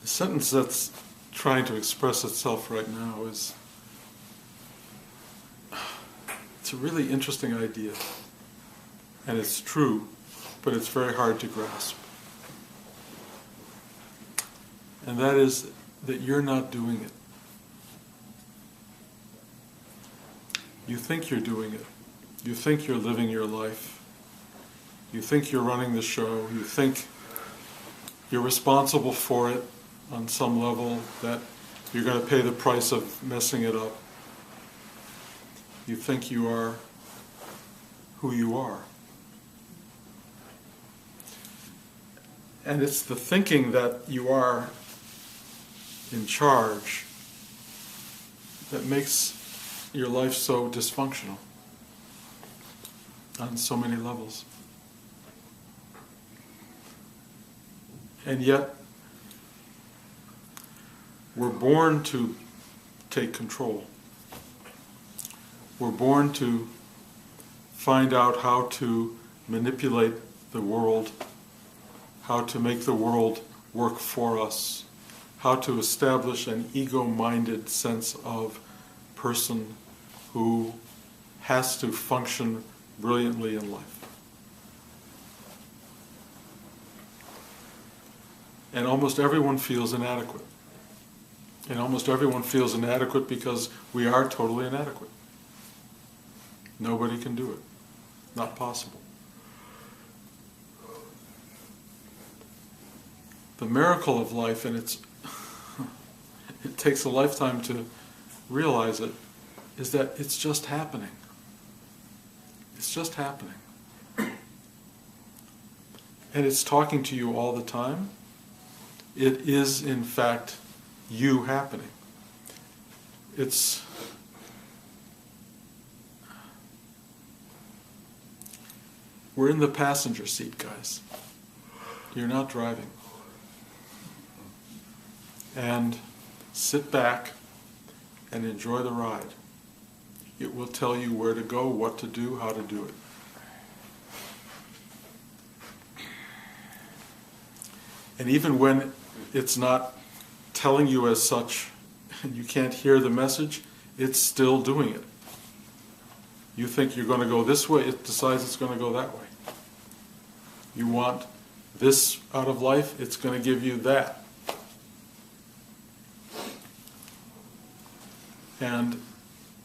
The sentence that's trying to express itself right now is, it's a really interesting idea, and it's true, but it's very hard to grasp. And that is that you're not doing it. You think you're doing it. You think you're living your life. You think you're running the show. You think you're responsible for it on some level, that you're going to pay the price of messing it up. You think you are who you are. And it's the thinking that you are in charge that makes your life so dysfunctional on so many levels. And yet, we're born to take control. We're born to find out how to manipulate the world, how to make the world work for us, how to establish an ego-minded sense of person who has to function brilliantly in life. And almost everyone feels inadequate. And almost everyone feels inadequate because we are totally inadequate. Nobody can do it. Not possible. The miracle of life, and it takes a lifetime to realize it, is that it's just happening. It's just happening. And it's talking to you all the time. It is, in fact, you happening. We're in the passenger seat, guys. You're not driving. And sit back and enjoy the ride. It will tell you where to go, what to do, how to do it. And even when it's not telling you as such, and you can't hear the message, it's still doing it. You think you're going to go this way, it decides it's going to go that way. You want this out of life, it's going to give you that. And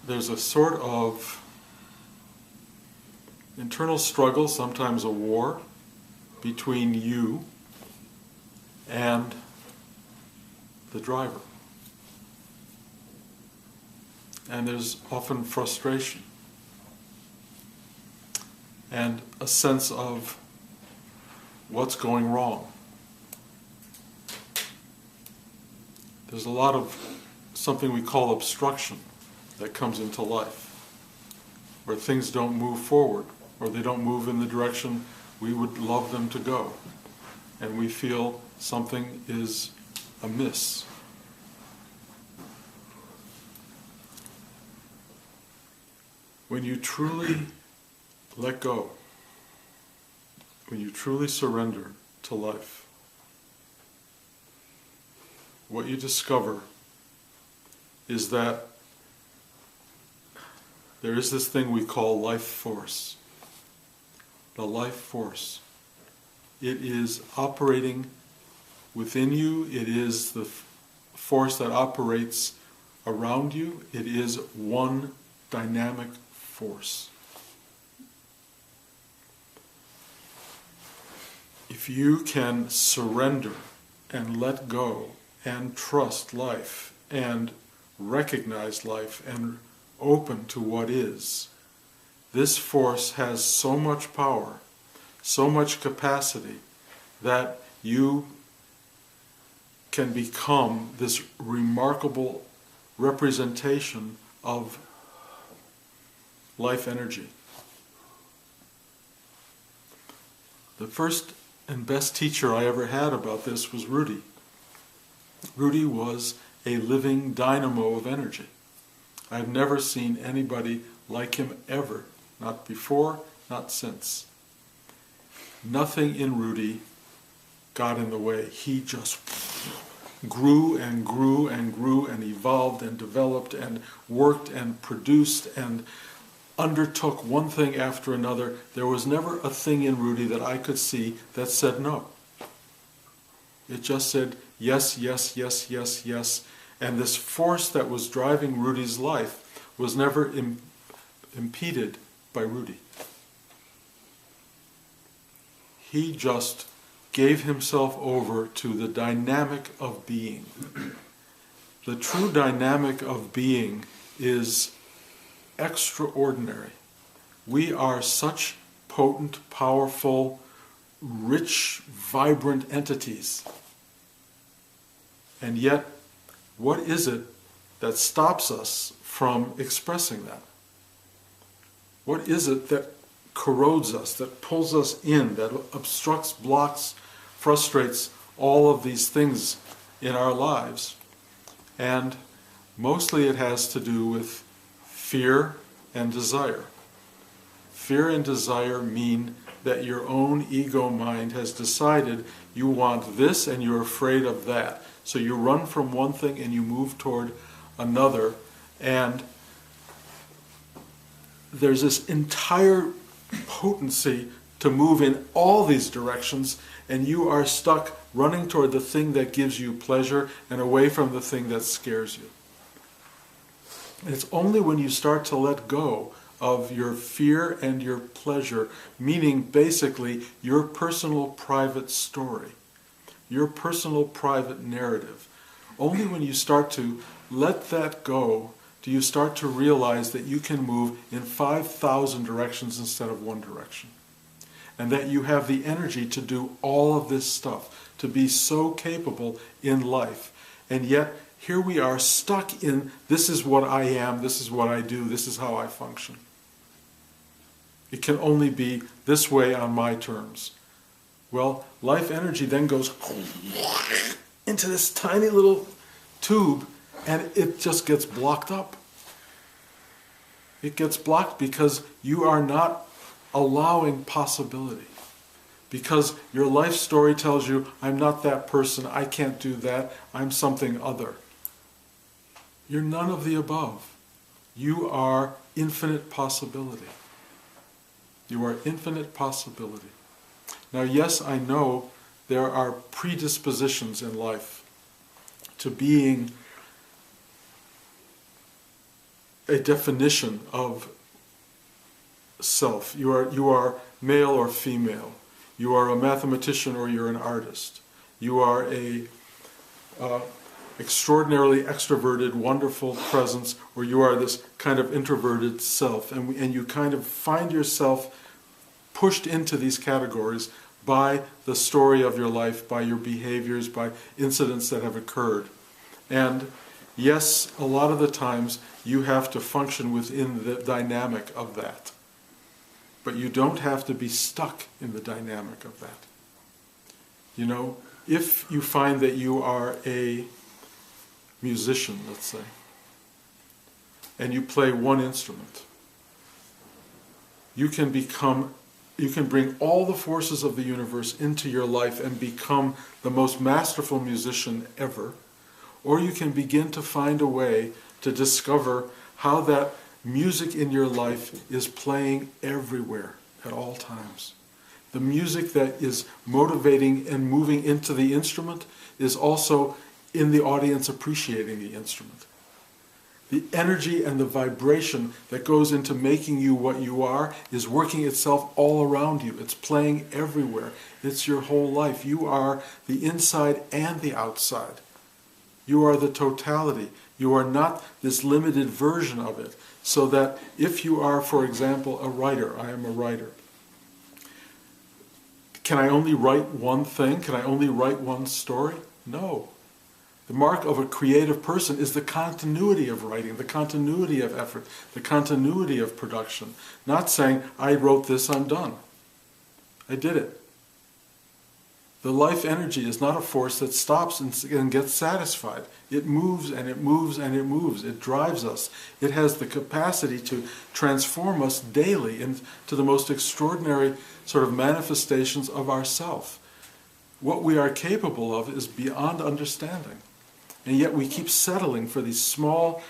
there's a sort of internal struggle, sometimes a war, between you and the driver. And there's often frustration and a sense of what's going wrong. There's a lot of something we call obstruction that comes into life, where things don't move forward, or they don't move in the direction we would love them to go, and we feel something is amiss. When you truly let go, when you truly surrender to life, what you discover is that there is this thing we call life force. The life force. It is operating within you. It is the force that operates around you. It is one dynamic force. If you can surrender and let go and trust life and recognize life and open to what is, this force has so much power, so much capacity, that you can become this remarkable representation of life energy. The first and best teacher I ever had about this was Rudy. Rudy was a living dynamo of energy. I've never seen anybody like him ever. Not before, not since. Nothing in Rudy got in the way. He just grew and grew and grew and evolved and developed and worked and produced and undertook one thing after another. There was never a thing in Rudy that I could see that said no. It just said yes, yes, yes, yes, yes. And this force that was driving Rudy's life was never impeded by Rudy. He just gave himself over to the dynamic of being. The true dynamic of being is extraordinary. We are such potent, powerful, rich, vibrant entities. And yet, what is it that stops us from expressing that? What is it that corrodes us, that pulls us in, that obstructs, blocks, frustrates all of these things in our lives? And mostly it has to do with fear and desire. Fear and desire mean that your own ego mind has decided you want this and you're afraid of that. So you run from one thing and you move toward another, and there's this entire potency to move in all these directions, and you are stuck running toward the thing that gives you pleasure and away from the thing that scares you. And it's only when you start to let go of your fear and your pleasure, meaning basically your personal private story, your personal private narrative, only when you start to let that go do you start to realize that you can move in 5,000 directions instead of one direction. And that you have the energy to do all of this stuff, to be so capable in life. And yet, here we are stuck in, this is what I am, this is what I do, this is how I function. It can only be this way on my terms. Well, life energy then goes into this tiny little tube, and it just gets blocked up. It gets blocked because you are not allowing possibility. Because your life story tells you, I'm not that person, I can't do that, I'm something other. You're none of the above. You are infinite possibility. You are infinite possibility. Now, yes, I know there are predispositions in life to being a definition of self. You are male or female. You are a mathematician or you're an artist. You are a extraordinarily extroverted, wonderful presence, or you are this kind of introverted self. And you kind of find yourself pushed into these categories by the story of your life, by your behaviors, by incidents that have occurred. And yes, a lot of the times you have to function within the dynamic of that. But you don't have to be stuck in the dynamic of that. You know, if you find that you are a musician, let's say, and you play one instrument, you can bring all the forces of the universe into your life and become the most masterful musician ever, or you can begin to find a way to discover how that music in your life is playing everywhere at all times. The music that is motivating and moving into the instrument is also in the audience appreciating the instrument. The energy and the vibration that goes into making you what you are is working itself all around you. It's playing everywhere. It's your whole life. You are the inside and the outside. You are the totality. You are not this limited version of it. So that if you are, for example, a writer, I am a writer. Can I only write one thing? Can I only write one story? No. The mark of a creative person is the continuity of writing, the continuity of effort, the continuity of production. Not saying, I wrote this, I'm done. I did it. The life energy is not a force that stops and gets satisfied. It moves and it moves and it moves. It drives us. It has the capacity to transform us daily into the most extraordinary sort of manifestations of ourself. What we are capable of is beyond understanding. And yet we keep settling for these small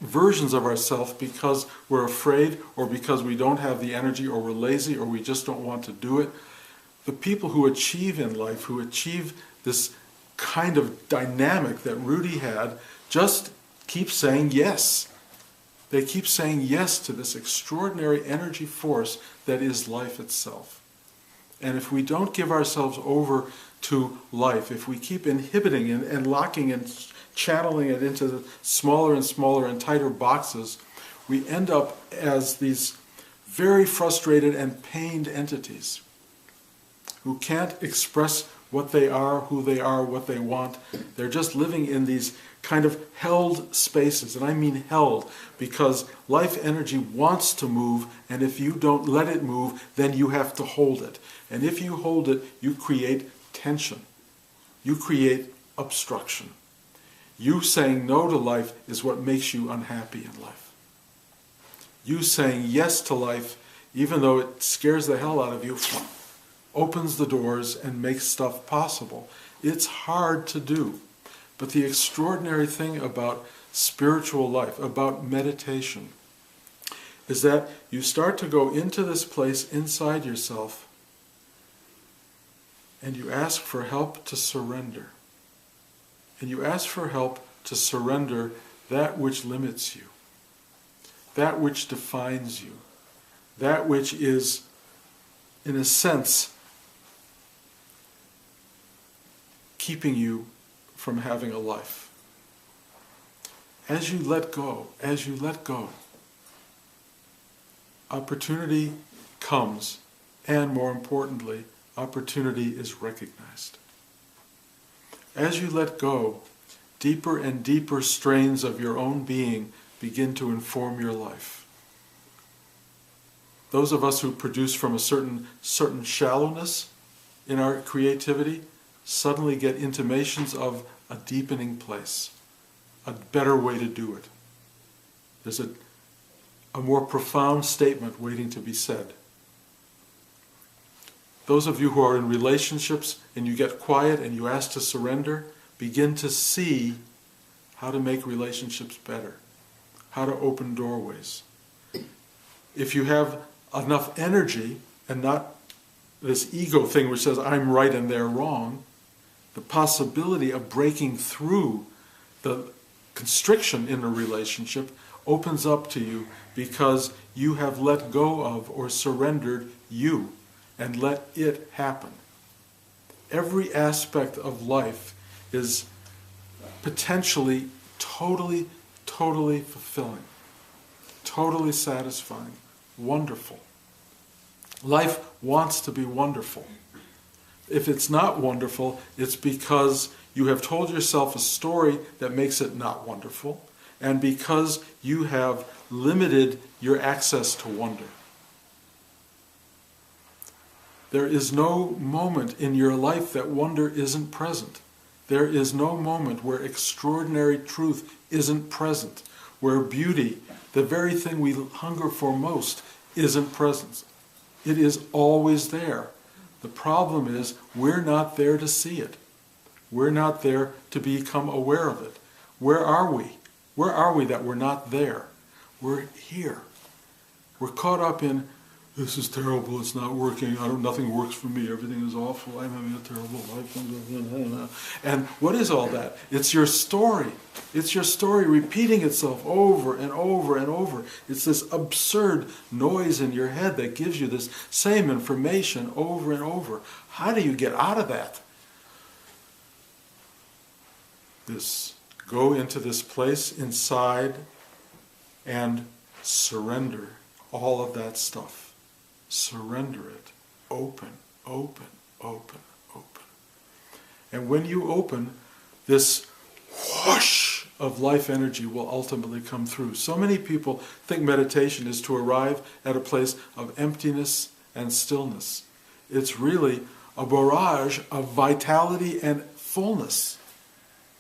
versions of ourselves because we're afraid, or because we don't have the energy, or we're lazy, or we just don't want to do it. The people who achieve in life, who achieve this kind of dynamic that Rudy had, just keep saying yes. They keep saying yes to this extraordinary energy force that is life itself. And if we don't give ourselves over to life, if we keep inhibiting and locking and channeling it into the smaller and smaller and tighter boxes, we end up as these very frustrated and pained entities who can't express what they are, who they are, what they want. They're just living in these kind of held spaces. And I mean held, because life energy wants to move, and if you don't let it move, then you have to hold it. And if you hold it, you create tension. You create obstruction. You saying no to life is what makes you unhappy in life. You saying yes to life, even though it scares the hell out of you, opens the doors and makes stuff possible. It's hard to do. But the extraordinary thing about spiritual life, about meditation, is that you start to go into this place inside yourself and you ask for help to surrender. And you ask for help to surrender that which limits you, that which defines you, that which is, in a sense, keeping you from having a life. As you let go, opportunity comes, and more importantly, opportunity is recognized. As you let go, deeper and deeper strains of your own being begin to inform your life. Those of us who produce from a certain shallowness in our creativity suddenly get intimations of a deepening place, a better way to do it. There's a more profound statement waiting to be said. Those of you who are in relationships and you get quiet and you ask to surrender, begin to see how to make relationships better, how to open doorways. If you have enough energy and not this ego thing which says I'm right and they're wrong, the possibility of breaking through the constriction in a relationship opens up to you because you have let go of or surrendered you and let it happen. Every aspect of life is potentially totally fulfilling, totally satisfying, wonderful. Life wants to be wonderful. If it's not wonderful, it's because you have told yourself a story that makes it not wonderful, and because you have limited your access to wonder. There is no moment in your life that wonder isn't present. There is no moment where extraordinary truth isn't present, where beauty, the very thing we hunger for most, isn't present. It is always there. The problem is we're not there to see it. We're not there to become aware of it. Where are we? Where are we that we're not there? We're here. We're caught up in, this is terrible, it's not working, nothing works for me, everything is awful, I'm having a terrible life. And what is all that? It's your story. It's your story repeating itself over and over and over. It's this absurd noise in your head that gives you this same information over and over. How do you get out of that? Go into this place inside and surrender all of that stuff. Surrender it. Open, open, open, open. And when you open, this whoosh of life energy will ultimately come through. So many people think meditation is to arrive at a place of emptiness and stillness. It's really a barrage of vitality and fullness.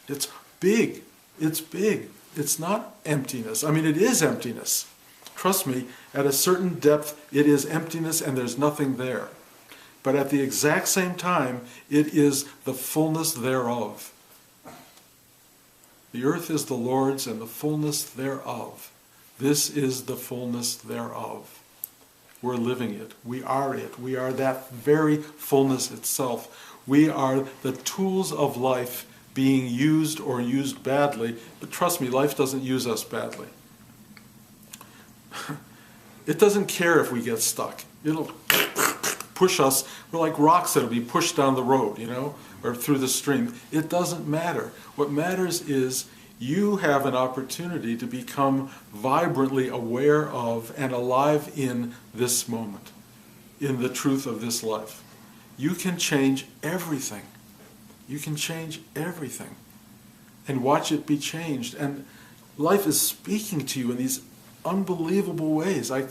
It's big. It's big. It's not emptiness. I mean, it is emptiness. Trust me, at a certain depth, it is emptiness and there's nothing there. But at the exact same time, it is the fullness thereof. The earth is the Lord's and the fullness thereof. This is the fullness thereof. We're living it. We are it. We are that very fullness itself. We are the tools of life being used or used badly. But trust me, life doesn't use us badly. It doesn't care if we get stuck. It'll push us. We're like rocks that'll be pushed down the road, or through the stream. It doesn't matter. What matters is you have an opportunity to become vibrantly aware of and alive in this moment, in the truth of this life. You can change everything. You can change everything. And watch it be changed. And life is speaking to you in these unbelievable ways. Like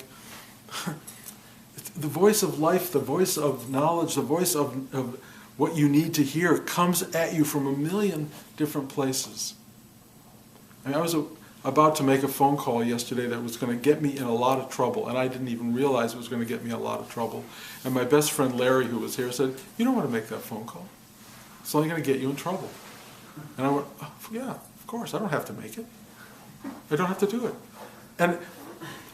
the voice of life, the voice of knowledge, the voice of what you need to hear comes at you from a million different places. I was about to make a phone call yesterday that was going to get me in a lot of trouble, and I didn't even realize it was going to get me in a lot of trouble. And my best friend Larry, who was here, said, "You don't want to make that phone call. It's only going to get you in trouble." And I went, "Oh, yeah, of course, I don't have to make it. I don't have to do it." And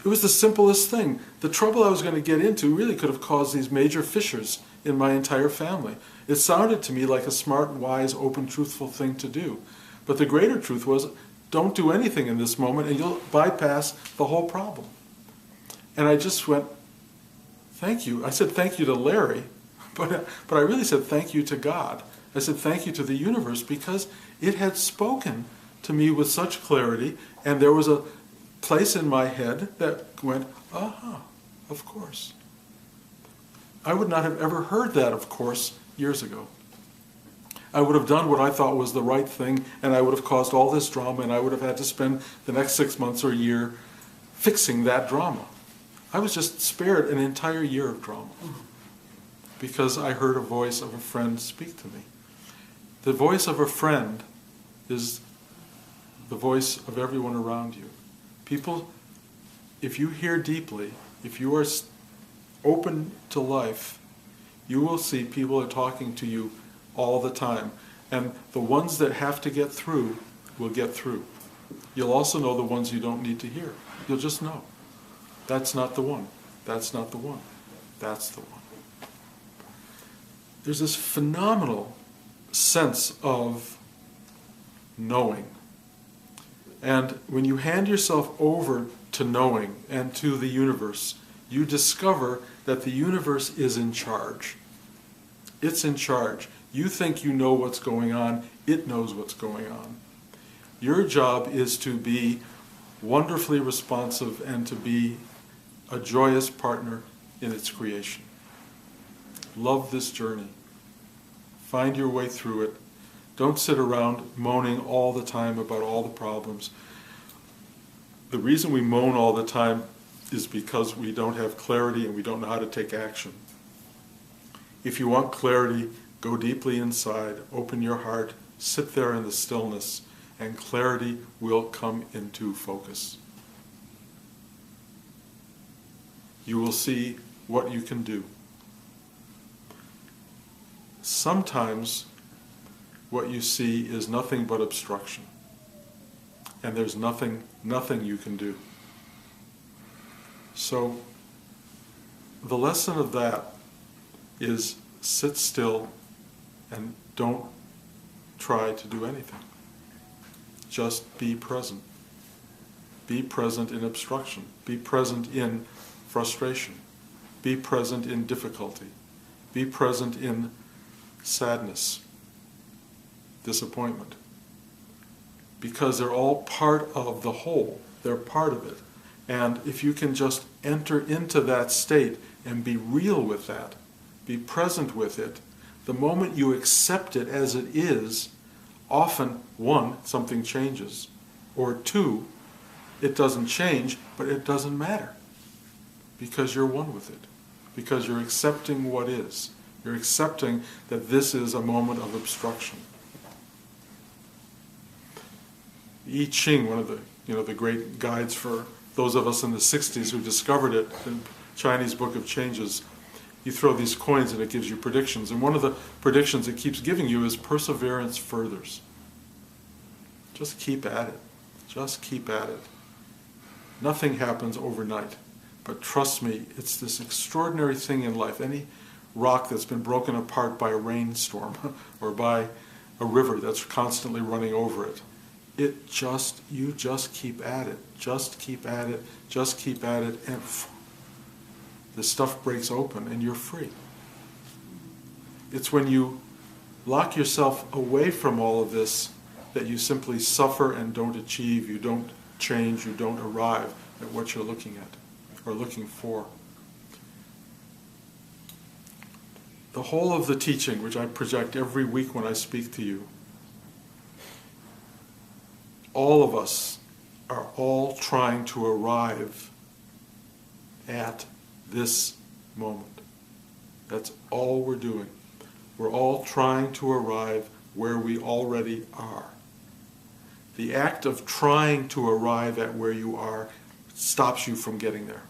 it was the simplest thing. The trouble I was going to get into really could have caused these major fissures in my entire family. It sounded to me like a smart, wise, open, truthful thing to do. But the greater truth was, don't do anything in this moment and you'll bypass the whole problem. And I just went, thank you. I said thank you to Larry, but I really said thank you to God. I said thank you to the universe because it had spoken to me with such clarity, and there was a place in my head that went, aha, of course. I would not have ever heard that, of course, years ago. I would have done what I thought was the right thing, and I would have caused all this drama, and I would have had to spend the next 6 months or a year fixing that drama. I was just spared an entire year of drama because I heard a voice of a friend speak to me. The voice of a friend is the voice of everyone around you. People, if you hear deeply, if you are open to life, you will see people are talking to you all the time. And the ones that have to get through will get through. You'll also know the ones you don't need to hear. You'll just know. That's not the one. That's not the one. That's the one. There's this phenomenal sense of knowing. And when you hand yourself over to knowing and to the universe, you discover that the universe is in charge. It's in charge. You think you know what's going on. It knows what's going on. Your job is to be wonderfully responsive and to be a joyous partner in its creation. Love this journey. Find your way through it. Don't sit around moaning all the time about all the problems. The reason we moan all the time is because we don't have clarity and we don't know how to take action. If you want clarity, go deeply inside, open your heart, sit there in the stillness, and clarity will come into focus. You will see what you can do. Sometimes what you see is nothing but obstruction, and there's nothing you can do. So the lesson of that is sit still and don't try to do anything. Just be present. Be present in obstruction. Be present in frustration. Be present in difficulty. Be present in sadness, disappointment. Because they're all part of the whole. They're part of it. And if you can just enter into that state and be real with that, be present with it, the moment you accept it as it is, often, one, something changes, or two, it doesn't change, but it doesn't matter, because you're one with it, because you're accepting what is. You're accepting that this is a moment of obstruction. I Ching, one of the great guides for those of us in the 60s who discovered it, in Chinese Book of Changes, you throw these coins and it gives you predictions. And one of the predictions it keeps giving you is perseverance furthers. Just keep at it. Just keep at it. Nothing happens overnight. But trust me, it's this extraordinary thing in life. Any rock that's been broken apart by a rainstorm or by a river that's constantly running over it, you just keep at it. Just keep at it. Just keep at it. And the stuff breaks open and you're free. It's when you lock yourself away from all of this that you simply suffer and don't achieve, you don't change, you don't arrive at what you're looking at or looking for. The whole of the teaching, which I project every week when I speak to you, all of us are all trying to arrive at this moment. That's all we're doing. We're all trying to arrive where we already are. The act of trying to arrive at where you are stops you from getting there.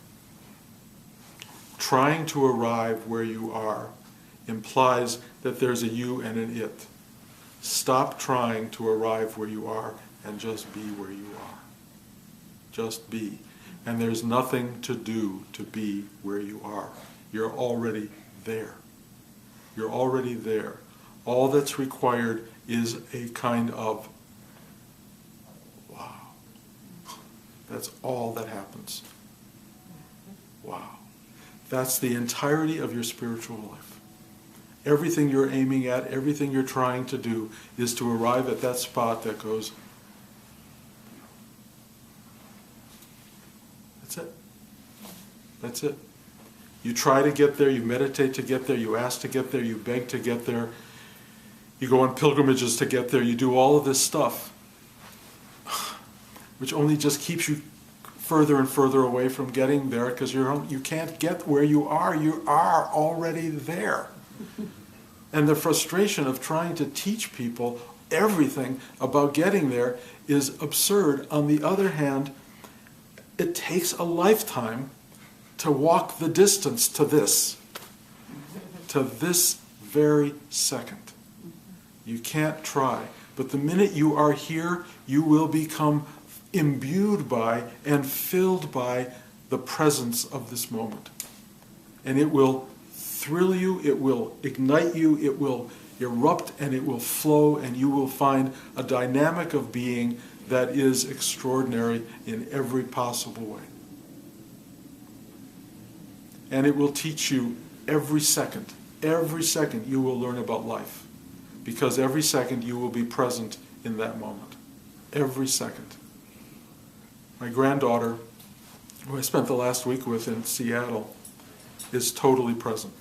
Trying to arrive where you are implies that there's a you and an it. Stop trying to arrive where you are and just be where you are. Just be. And there's nothing to do to be where you are. You're already there. You're already there. All that's required is a kind of wow. That's all that happens. Wow. That's the entirety of your spiritual life. Everything you're aiming at, everything you're trying to do is to arrive at that spot that goes, that's it. That's it. You try to get there, you meditate to get there, you ask to get there, you beg to get there, you go on pilgrimages to get there, you do all of this stuff, which only just keeps you further and further away from getting there because you can't get where you are already there. And the frustration of trying to teach people everything about getting there is absurd. On the other hand, it takes a lifetime to walk the distance to this very second. You can't try. But the minute you are here, you will become imbued by and filled by the presence of this moment. And it will thrill you, it will ignite you, it will erupt and it will flow, and you will find a dynamic of being that is extraordinary in every possible way. And it will teach you every second you will learn about life. Because every second you will be present in that moment. Every second. My granddaughter, who I spent the last week with in Seattle, is totally present.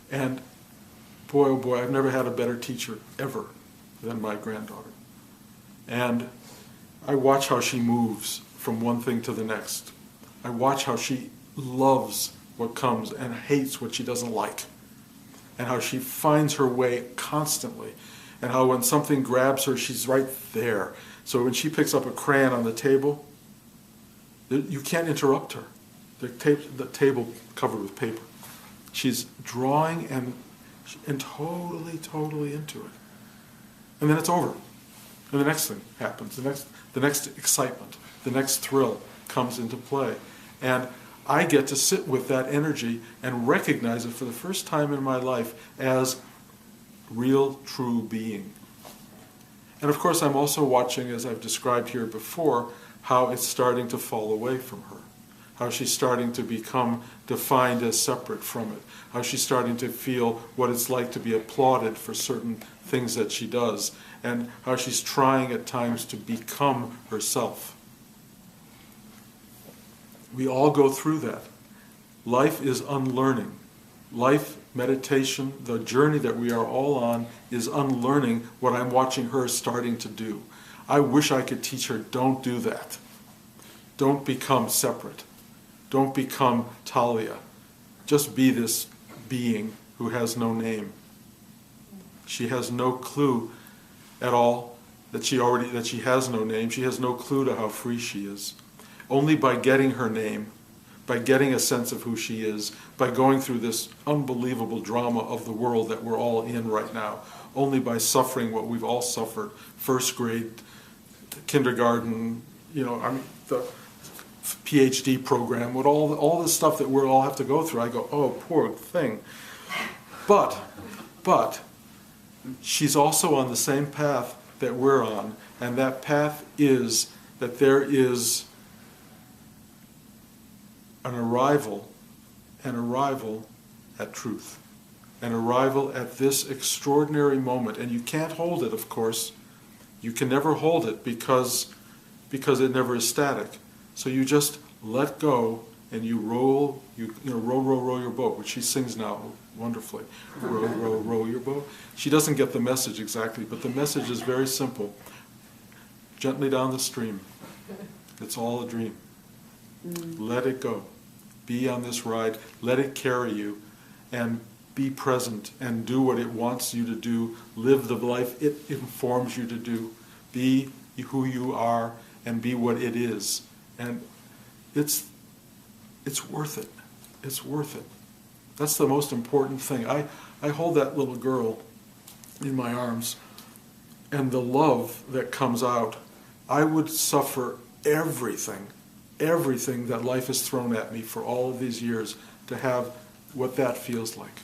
And boy, oh boy, I've never had a better teacher ever than my granddaughter. And I watch how she moves from one thing to the next. I watch how she loves what comes and hates what she doesn't like. And how she finds her way constantly. And how when something grabs her, she's right there. So when she picks up a crayon on the table, you can't interrupt her. The table covered with paper. She's drawing and totally into it. And then it's over. And the next thing happens. The next excitement, the next thrill comes into play. And I get to sit with that energy and recognize it for the first time in my life as real, true being. And of course, I'm also watching, as I've described here before, how it's starting to fall away from her. How she's starting to become defined as separate from it. How she's starting to feel what it's like to be applauded for certain things that she does. And how she's trying at times to become herself. We all go through that. Life is unlearning. Life, meditation, the journey that we are all on is unlearning what I'm watching her starting to do. I wish I could teach her, don't do that. Don't become separate. Don't become Talia. Just be this being who has no name. She has no clue at all that she has no name. She has no clue to how free she is. Only by getting her name, by getting a sense of who she is, by going through this unbelievable drama of the world that we're all in right now, only by suffering what we've all suffered, first grade, kindergarten, the PhD program, with all the stuff that we all have to go through. I go, oh, poor thing. But she's also on the same path that we're on, and that path is that there is an arrival at truth, an arrival at this extraordinary moment. And you can't hold it, of course. You can never hold it because it never is static. So you just let go and you row your boat, which she sings now wonderfully. Row, row, row your boat. She doesn't get the message exactly, but the message is very simple. Gently down the stream. It's all a dream. Let it go. Be on this ride. Let it carry you, and be present and do what it wants you to do. Live the life it informs you to do. Be who you are and be what it is. And it's worth it. It's worth it. That's the most important thing. I hold that little girl in my arms, and the love that comes out, I would suffer everything that life has thrown at me for all of these years to have what that feels like.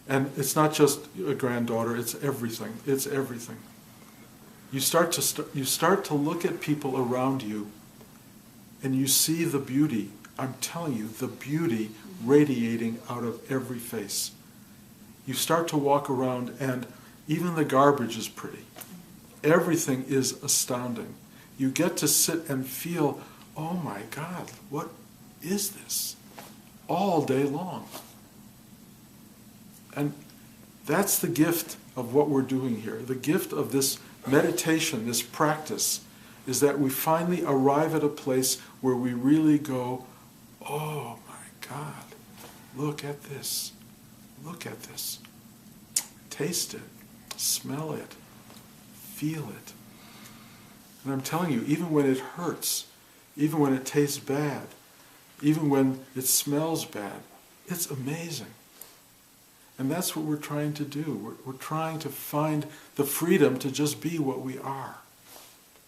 And it's not just a granddaughter, it's everything. It's everything. You start to look at people around you, and you see the beauty. I'm telling you, the beauty radiating out of every face. You start to walk around, and even the garbage is pretty. Everything is astounding. You get to sit and feel, oh my God, what is this? All day long. And that's the gift of what we're doing here. The gift of this meditation, this practice, is that we finally arrive at a place where we really go, oh my God, look at this. Look at this. Taste it. Smell it. Feel it. And I'm telling you, even when it hurts, even when it tastes bad, even when it smells bad, it's amazing. And that's what we're trying to do. We're trying to find the freedom to just be what we are.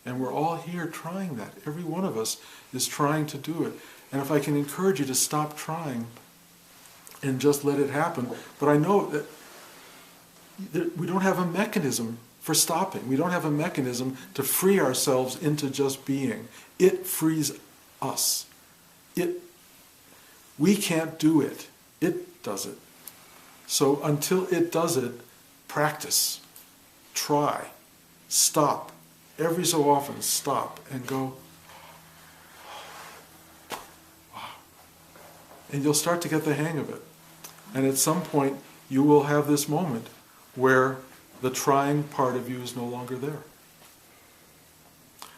And we're all here trying that. Every one of us is trying to do it. And if I can encourage you to stop trying and just let it happen. But I know that we don't have a mechanism for stopping. We don't have a mechanism to free ourselves into just being. It frees us. We can't do it. It does it. So until it does it, practice, try, stop. Every so often, stop and go, wow. And you'll start to get the hang of it. And at some point, you will have this moment where the trying part of you is no longer there.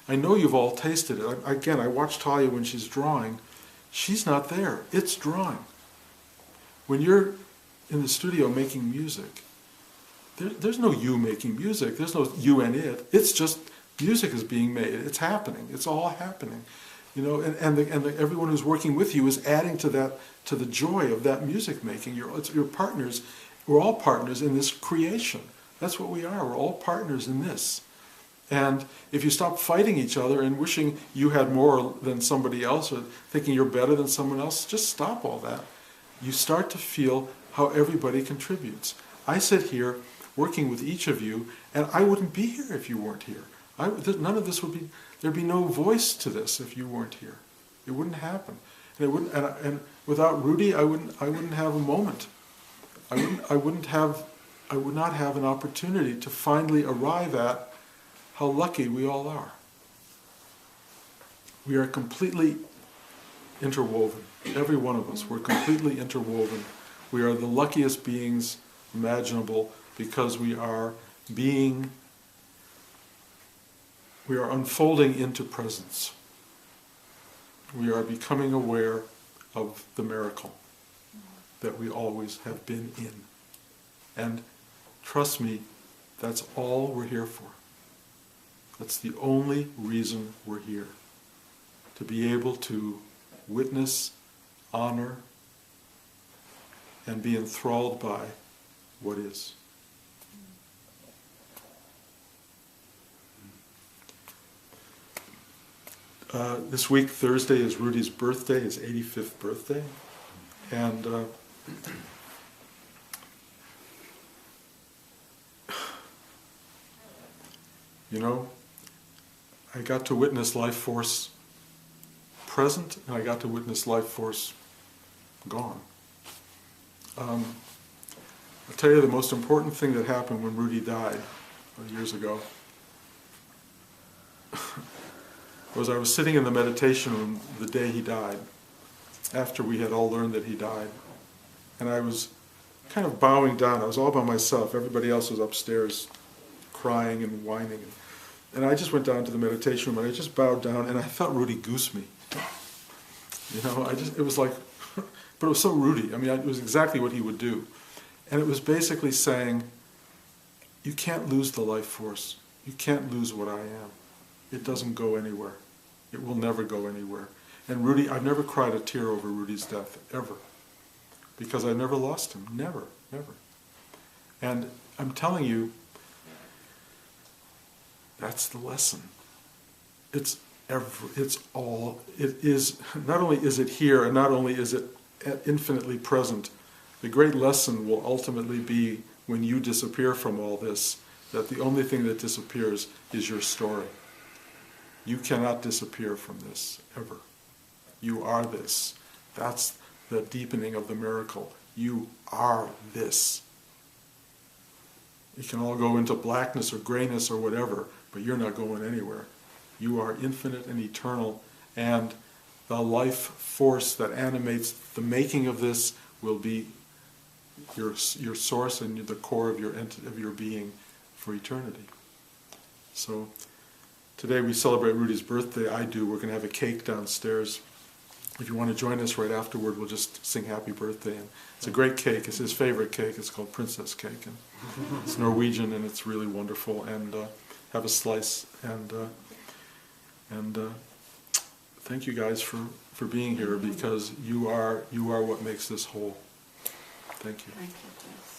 I know you've all tasted it. Again, I watch Talia when she's drawing. She's not there. It's drawing. When you're in the studio making music, there's no you making music. There's no you and it. It's just music is being made. It's happening. It's all happening. And everyone who's working with you is adding to the joy of that music making. Your partners. We're all partners in this creation. That's what we are. We're all partners in this. And if you stop fighting each other and wishing you had more than somebody else or thinking you're better than someone else, just stop all that. You start to feel how everybody contributes. I sit here working with each of you, and I wouldn't be here if you weren't here. None of this would be, there'd be no voice to this if you weren't here. It wouldn't happen. And without Rudy, I wouldn't have a moment. I would not have an opportunity to finally arrive at how lucky we all are. We are completely interwoven. Every one of us, we're completely interwoven. We are the luckiest beings imaginable because we are unfolding into presence. We are becoming aware of the miracle that we always have been in. And trust me, that's all we're here for. That's the only reason we're here. To be able to witness, honor, and be enthralled by what is. This week, Thursday, is Rudy's birthday, his 85th birthday. And you know, I got to witness life force present, and I got to witness life force gone. I'll tell you the most important thing that happened when Rudy died years ago was I was sitting in the meditation room the day he died, after we had all learned that he died. And I was kind of bowing down. I was all by myself. Everybody else was upstairs crying and whining. And I just went down to the meditation room and I just bowed down and I felt Rudy goose me. You know, it was like, but it was so Rudy. I mean, it was exactly what he would do. And it was basically saying, you can't lose the life force. You can't lose what I am. It doesn't go anywhere. It will never go anywhere. And Rudy, I've never cried a tear over Rudy's death, ever. Because I never lost him. Never, never. And I'm telling you, that's the lesson. It is, not only is it here, and not only is it infinitely present, the great lesson will ultimately be when you disappear from all this, that the only thing that disappears is your story. You cannot disappear from this, ever. You are this. That's the deepening of the miracle. You are this. You can all go into blackness or grayness or whatever, but you're not going anywhere. You are infinite and eternal, and the life force that animates the making of this will be your source and the core of your being for eternity. So today we celebrate Rudy's birthday. I do. We're going to have a cake downstairs. If you want to join us right afterward, we'll just sing happy birthday. And it's a great cake. It's his favorite cake. It's called Princess Cake. And it's Norwegian and it's really wonderful. And have a slice. And thank you guys for being here, because you are what makes this whole. Thank you. Thank you, Jess.